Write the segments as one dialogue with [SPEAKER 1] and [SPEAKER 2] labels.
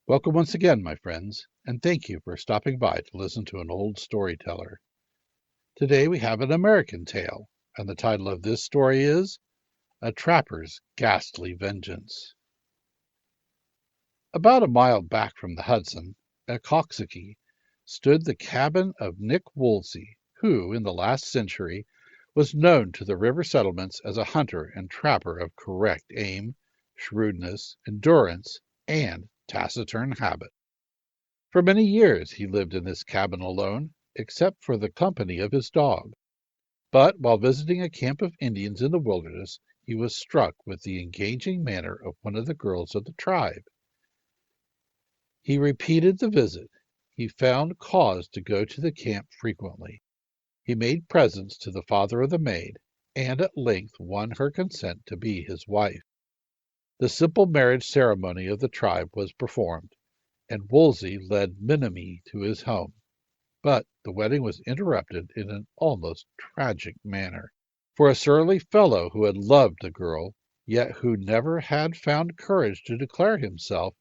[SPEAKER 1] Welcome once again, my friends, and thank you for stopping by to listen to an old storyteller. Today we have an American tale, and the title of this story is A Trapper's Ghastly Vengeance. About a mile back from the Hudson, at Coxsackie, stood the cabin of Nick Woolsey, who, in the last century, was known to the river settlements as a hunter and trapper of correct aim, shrewdness, endurance, and taciturn habit. For many years he lived in this cabin alone, except for the company of his dog. But while visiting a camp of Indians in the wilderness, he was struck with the engaging manner of one of the girls of the tribe. He repeated the visit. He found cause to go to the camp frequently. He made presents to the father of the maid, and at length won her consent to be his wife. The simple marriage ceremony of the tribe was performed, and Wolsey led Menominee to his home. But the wedding was interrupted in an almost tragic manner. For a surly fellow who had loved the girl, yet who never had found courage to declare himself,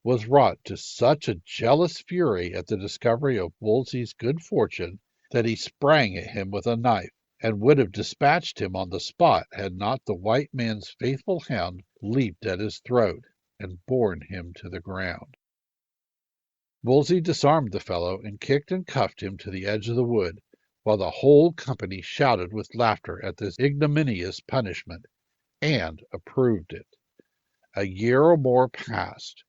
[SPEAKER 1] was wrought to such a jealous fury at the discovery of Wolsey's good fortune that he sprang at him with a knife, and would have dispatched him on the spot had not the white man's faithful hound leaped at his throat and borne him to the ground. Wolsey disarmed the fellow and kicked and cuffed him to the edge of the wood, while the whole company shouted with laughter at this ignominious punishment, and approved it. A year or more passed.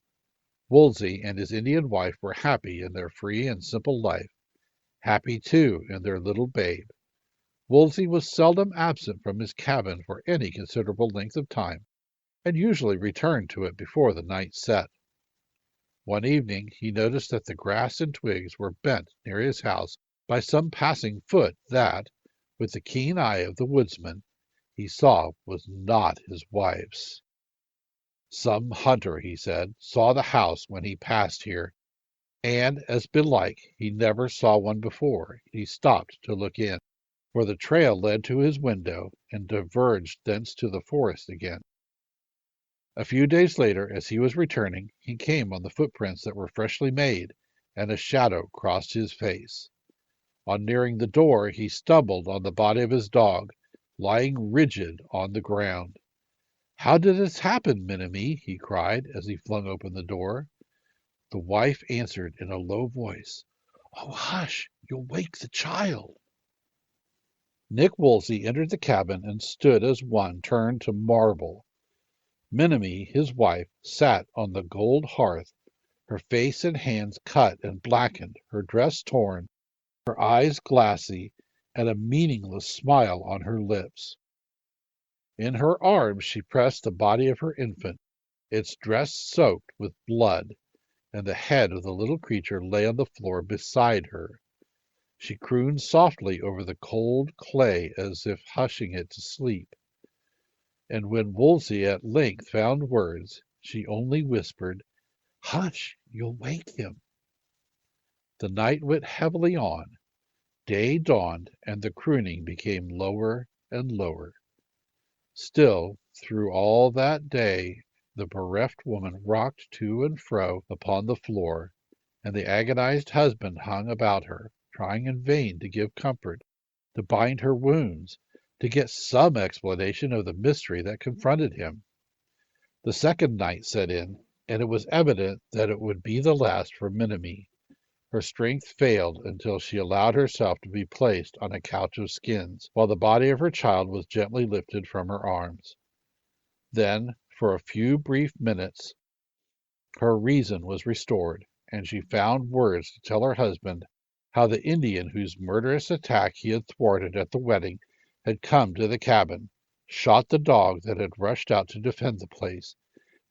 [SPEAKER 1] Wolsey and his Indian wife were happy in their free and simple life, happy, too, in their little babe. Wolsey was seldom absent from his cabin for any considerable length of time, and usually returned to it before the night set. One evening he noticed that the grass and twigs were bent near his house by some passing foot that, with the keen eye of the woodsman, he saw was not his wife's. Some hunter, he said, saw the house when he passed here, and, as belike he never saw one before, he stopped to look in, for the trail led to his window and diverged thence to the forest again. A few days later, as he was returning, he came on the footprints that were freshly made, and a shadow crossed his face. On nearing the door, he stumbled on the body of his dog, lying rigid on the ground. "How did this happen, Menominee?" he cried, as he flung open the door. The wife answered in a low voice, "Oh, hush! You'll wake the child." Nick Woolsey entered the cabin and stood as one turned to marble. Menominee, his wife, sat on the gold hearth, her face and hands cut and blackened, her dress torn, her eyes glassy, and a meaningless smile on her lips. In her arms she pressed the body of her infant, its dress soaked with blood, and the head of the little creature lay on the floor beside her. She crooned softly over the cold clay as if hushing it to sleep. And when Wolsey at length found words, she only whispered, "Hush! You'll wake him." The night went heavily on. Day dawned, and the crooning became lower and lower. Still, through all that day, the bereft woman rocked to and fro upon the floor, and the agonized husband hung about her, trying in vain to give comfort, to bind her wounds, to get some explanation of the mystery that confronted him. The second night set in, and it was evident that it would be the last for Menominee. Her strength failed until she allowed herself to be placed on a couch of skins, while the body of her child was gently lifted from her arms. Then, for a few brief minutes, her reason was restored, and she found words to tell her husband how the Indian whose murderous attack he had thwarted at the wedding had come to the cabin, shot the dog that had rushed out to defend the place,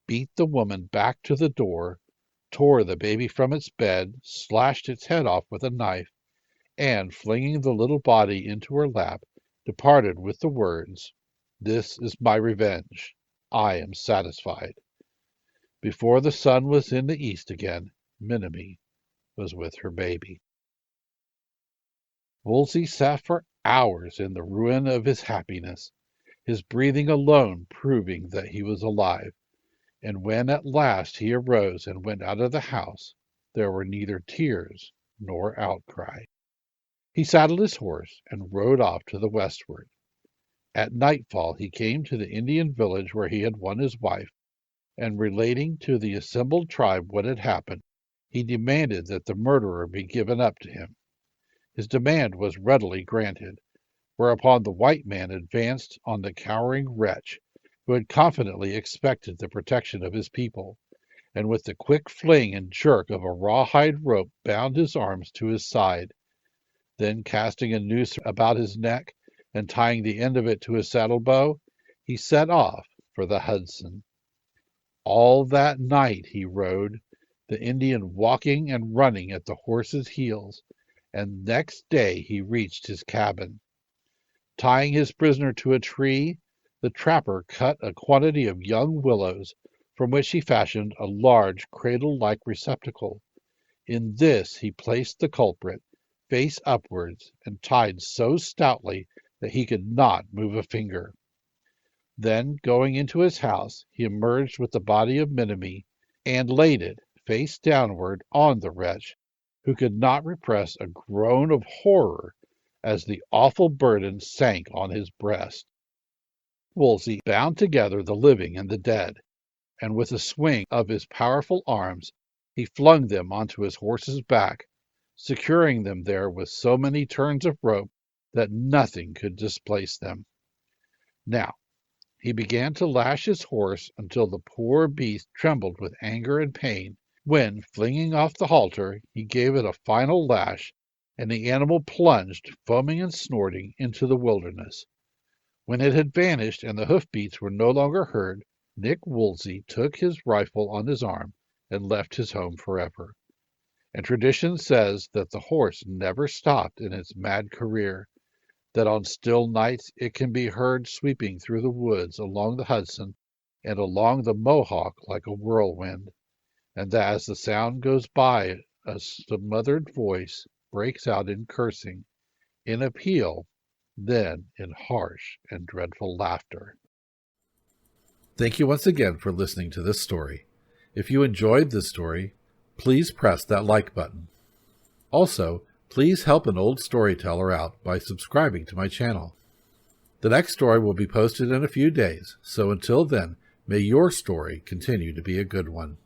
[SPEAKER 1] beat the woman back to the door, tore the baby from its bed, slashed its head off with a knife, and, flinging the little body into her lap, departed with the words, "This is my revenge. I am satisfied." Before the sun was in the east again, Menominee was with her baby. Wolsey sat for hours in the ruin of his happiness, his breathing alone proving that he was alive. And when at last he arose and went out of the house, there were neither tears nor outcry. He saddled his horse and rode off to the westward. At nightfall he came to the Indian village where he had won his wife, and relating to the assembled tribe what had happened, he demanded that the murderer be given up to him. His demand was readily granted, whereupon the white man advanced on the cowering wretch, who had confidently expected the protection of his people, and with the quick fling and jerk of a rawhide rope bound his arms to his side. Then, casting a noose about his neck and tying the end of it to his saddle bow, he set off for the Hudson. All that night he rode, the Indian walking and running at the horse's heels, and next day he reached his cabin. Tying his prisoner to a tree, the trapper cut a quantity of young willows, from which he fashioned a large cradle-like receptacle. In this he placed the culprit, face upwards, and tied so stoutly that he could not move a finger. Then, going into his house, he emerged with the body of Menominee, and laid it, face downward, on the wretch, who could not repress a groan of horror as the awful burden sank on his breast. Wolsey bound together the living and the dead, and with a swing of his powerful arms he flung them onto his horse's back, securing them there with so many turns of rope that nothing could displace them. Now he began to lash his horse until the poor beast trembled with anger and pain, when, flinging off the halter, he gave it a final lash, and the animal plunged, foaming and snorting, into the wilderness. When it had vanished and the hoofbeats were no longer heard, Nick Wolsey took his rifle on his arm and left his home forever. And tradition says that the horse never stopped in its mad career, that on still nights it can be heard sweeping through the woods along the Hudson and along the Mohawk like a whirlwind, and that as the sound goes by, a smothered voice breaks out in cursing, in appeal, then in harsh and dreadful laughter. Thank you once again for listening to this story. If you enjoyed this story, please press that like button. Also, please help an old storyteller out by subscribing to my channel. The next story will be posted in a few days, so until then, may your story continue to be a good one.